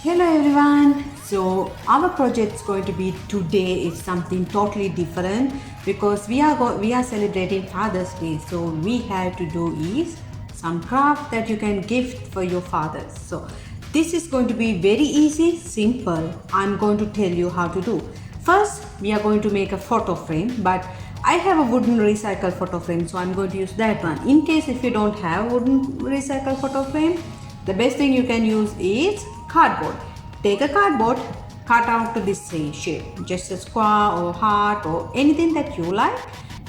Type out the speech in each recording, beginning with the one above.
Hello everyone. So our project is going to be today is something totally different because we are celebrating Father's Day. So we have to do is some craft that you can gift for your fathers. So this is going to be very easy, simple. I'm going to tell you how to do. First, we are going to make a photo frame, but I have a wooden recycle photo frame, so I'm going to use that one. In case if you don't have wooden recycle photo frame, the best thing you can use is cardboard. Take a cardboard, cut out to this same shape, just a square or heart or anything that you like,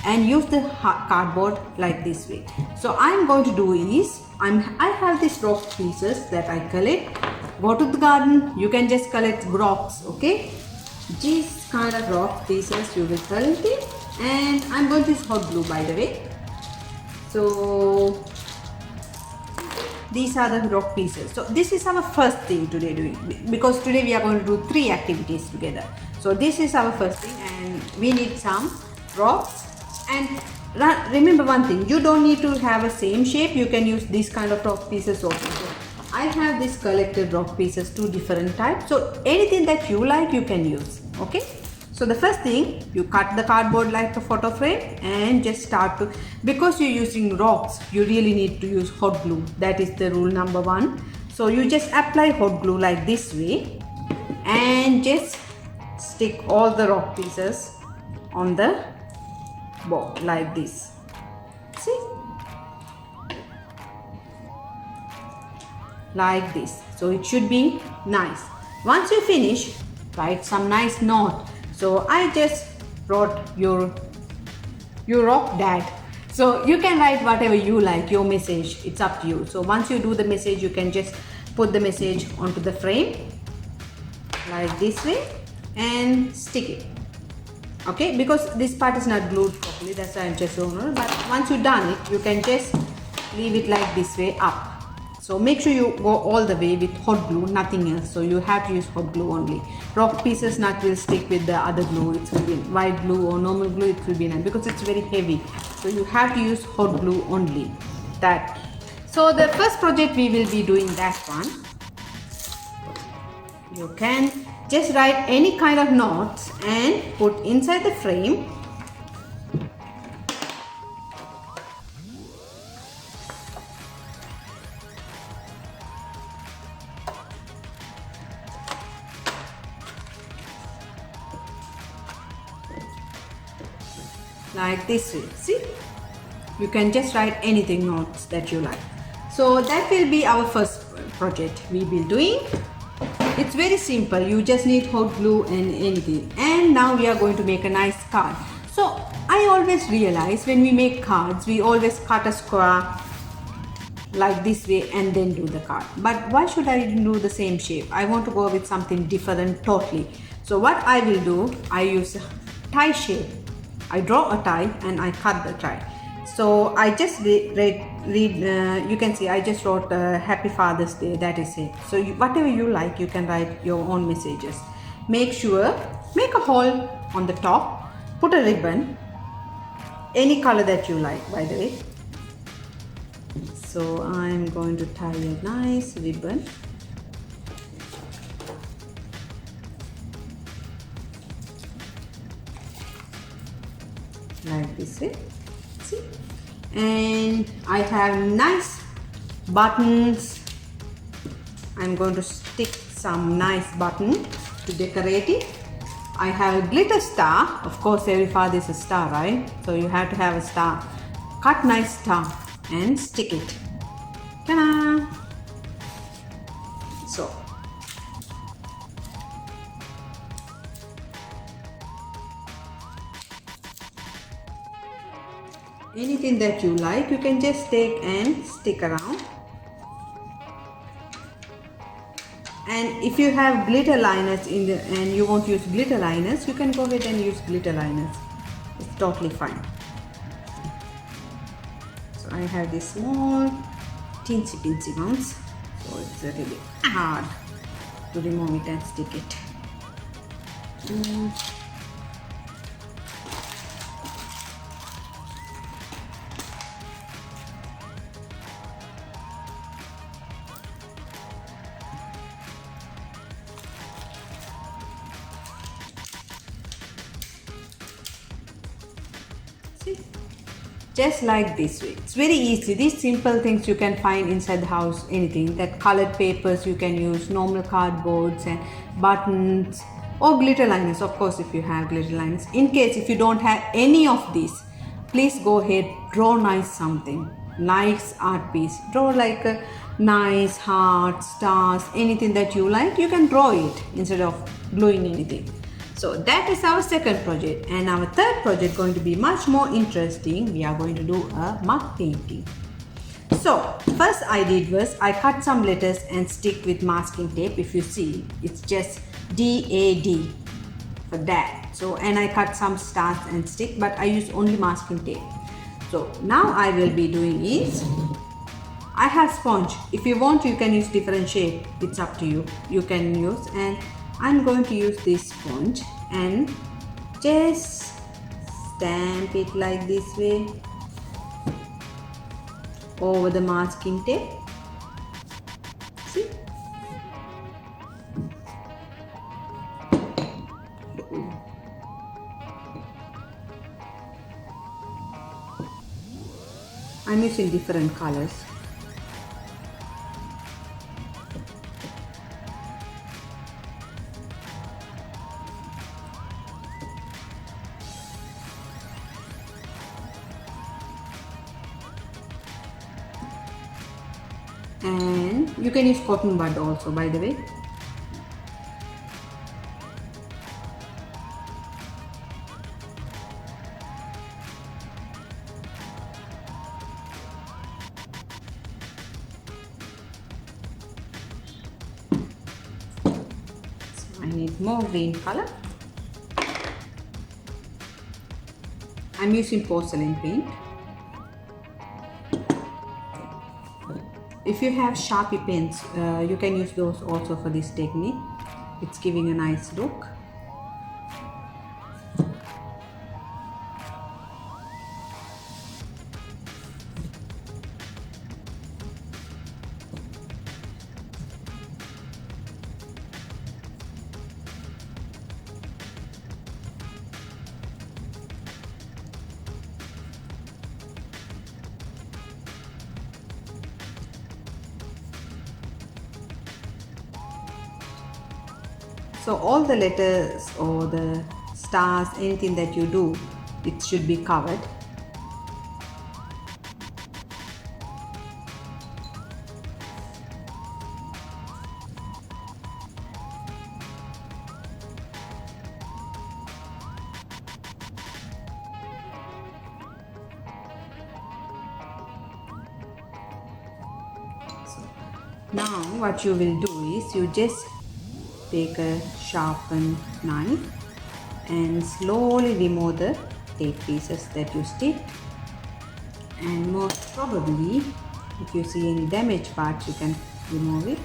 and use the cardboard like this way. So I'm going to do is I have these rock pieces that I collect. Go to the garden, you can just collect rocks, okay? These kind of rock pieces you will collect it, and I'm going to use hot glue by the way. So these are the rock pieces. So this is our first thing today doing, because today we are going to do 3 activities together. So this is our first thing, and we need some rocks. And remember one thing, you don't need to have a same shape. You can use these kind of rock pieces also. So I have this collected rock pieces, 2 different types. So anything that you like you can use, okay? So the first thing, you cut the cardboard like a photo frame and just start to, because you're using rocks, you really need to use hot glue. That is the rule number 1. So you just apply hot glue like this way and just stick all the rock pieces on the board like this. See? Like this. So it should be nice. Once you finish, write some nice note. So I just wrote your rock dad. So you can write whatever you like, your message, it's up to you. So once you do the message, you can just put the message onto the frame like this way and stick it. Okay, because this part is not glued properly, that's why I'm just showing it. But once you've done it, you can just leave it like this way up. So make sure you go all the way with hot glue, nothing else. So you have to use hot glue only. Rock pieces not will stick with the other glue. It will be white glue or normal glue, it will be nice because it's very heavy. So you have to use hot glue only. That. So the first project we will be doing that one. You can just write any kind of knots and put inside the frame. Like this way. See, you can just write anything knots that you like. So that will be our first project we will be doing. It's very simple, you just need hot glue and anything. And now we are going to make a nice card. So I always realize when we make cards, we always cut a square like this way and then do the card. But why should I do the same shape? I want to go with something different totally. So what I will do, I use a tie shape. I draw a tie and I cut the tie. So I just read you can see I just wrote Happy Father's Day, that is it. So whatever you like, you can write your own messages. Make sure, make a hole on the top, put a ribbon, any color that you like by the way. So I'm going to tie a nice ribbon. Like this way. See? And I have nice buttons. I'm going to stick some nice button to decorate it. I have a glitter star. Of course, every father is a star, right? So you have to have a star. Cut nice star and stick it. Ta-da! So anything that you like, you can just take and stick around. And if you have glitter liners and you won't use glitter liners, you can go ahead and use glitter liners. It's totally fine. So I have these small teensy ones. So it's really hard to remove it and stick it. See? Just like this way. It's very easy. These simple things you can find inside the house, anything. That colored papers you can use, normal cardboards and buttons or glitter liners, of course, if you have glitter liners. In case if you don't have any of these, please go ahead, draw nice something. Nice art piece. Draw like a nice heart, stars, anything that you like, you can draw it instead of gluing anything. So that is our second project, and our third project going to be much more interesting. We are going to do a mug painting. So first I did was I cut some letters and stick with masking tape. If you see, it's just DAD for that. So and I cut some stars and stick, but I use only masking tape. So now I will be doing is I have sponge. If you want, you can use different shape. It's up to you. You can use, and I'm going to use this sponge and just stamp it like this way over the masking tape. See? I'm using different colors. And you can use cotton bud also, by the way. So I need more green color. I'm using porcelain paint. If you have Sharpie pens, you can use those also for this technique. It's giving a nice look. So all the letters or the stars, anything that you do, it should be covered. So now what you will do is you just take a sharpened knife and slowly remove the tape pieces that you stick, and most probably if you see any damaged parts you can remove it.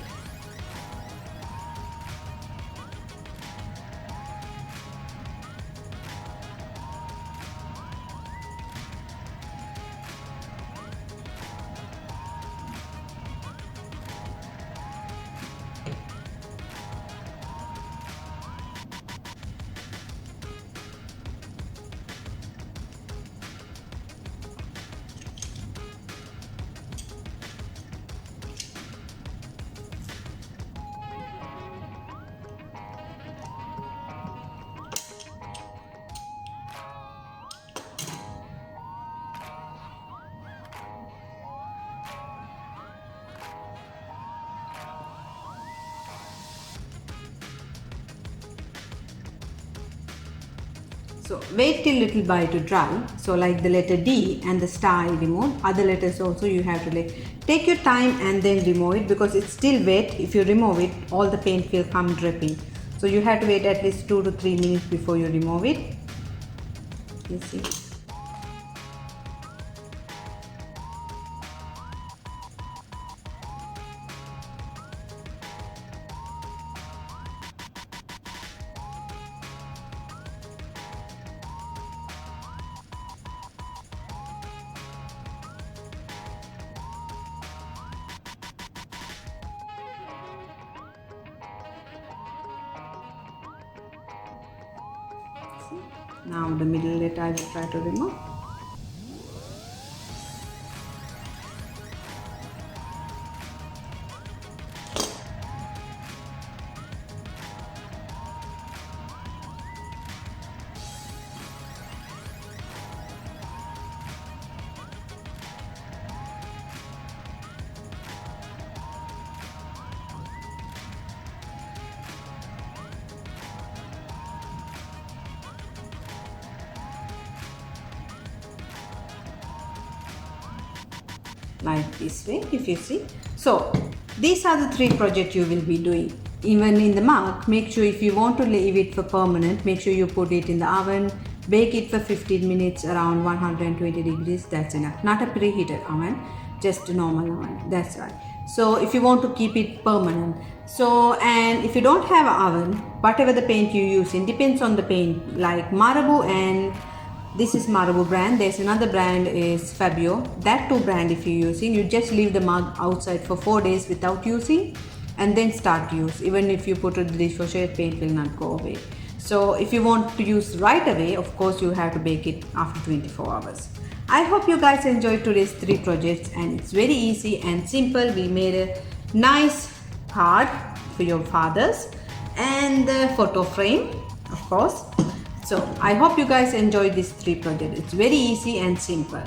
So wait till little by to dry. So like the letter D and the star I removed. Other letters also you have to take your time and then remove it, because it's still wet. If you remove it, all the paint will come dripping. So you have to wait at least 2 to 3 minutes before you remove it. You see. Now the middle letter I will try to remove. like this way, if you see. So these are the 3 projects you will be doing. Even in the mug, make sure if you want to leave it for permanent, make sure you put it in the oven, bake it for 15 minutes around 120 degrees. That's enough. Not a preheated oven, just a normal oven. That's right. So if you want to keep it permanent, so and if you don't have an oven, whatever the paint you use, it depends on the paint, like Marabu, and this is Marabu brand. There's another brand is Fabio. That 2 brand if you're using, you just leave the mug outside for 4 days without using and then start use. Even if you put it in the dishwasher, paint will not go away. So if you want to use right away, of course you have to bake it after 24 hours. I hope you guys enjoyed today's 3 projects, and it's very easy and simple. We made a nice card for your fathers and the photo frame, of course. So I hope you guys enjoyed these 3 projects. It's very easy and simple.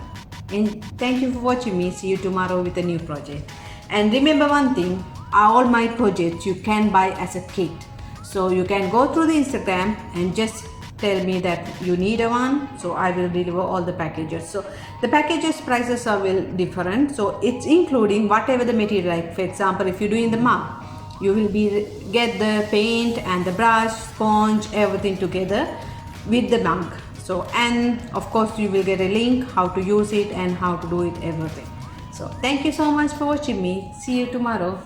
And thank you for watching me. See you tomorrow with a new project. And remember one thing, all my projects you can buy as a kit. So you can go through the Instagram and just tell me that you need a one, so I will deliver all the packages. So the packages prices are will different, so it's including whatever the material. Like for example, if you're doing the mug, you will be get the paint and the brush, sponge, everything together with the mug. So, and of course you will get a link how to use it and how to do it, everything. So thank you so much for watching me. See you tomorrow.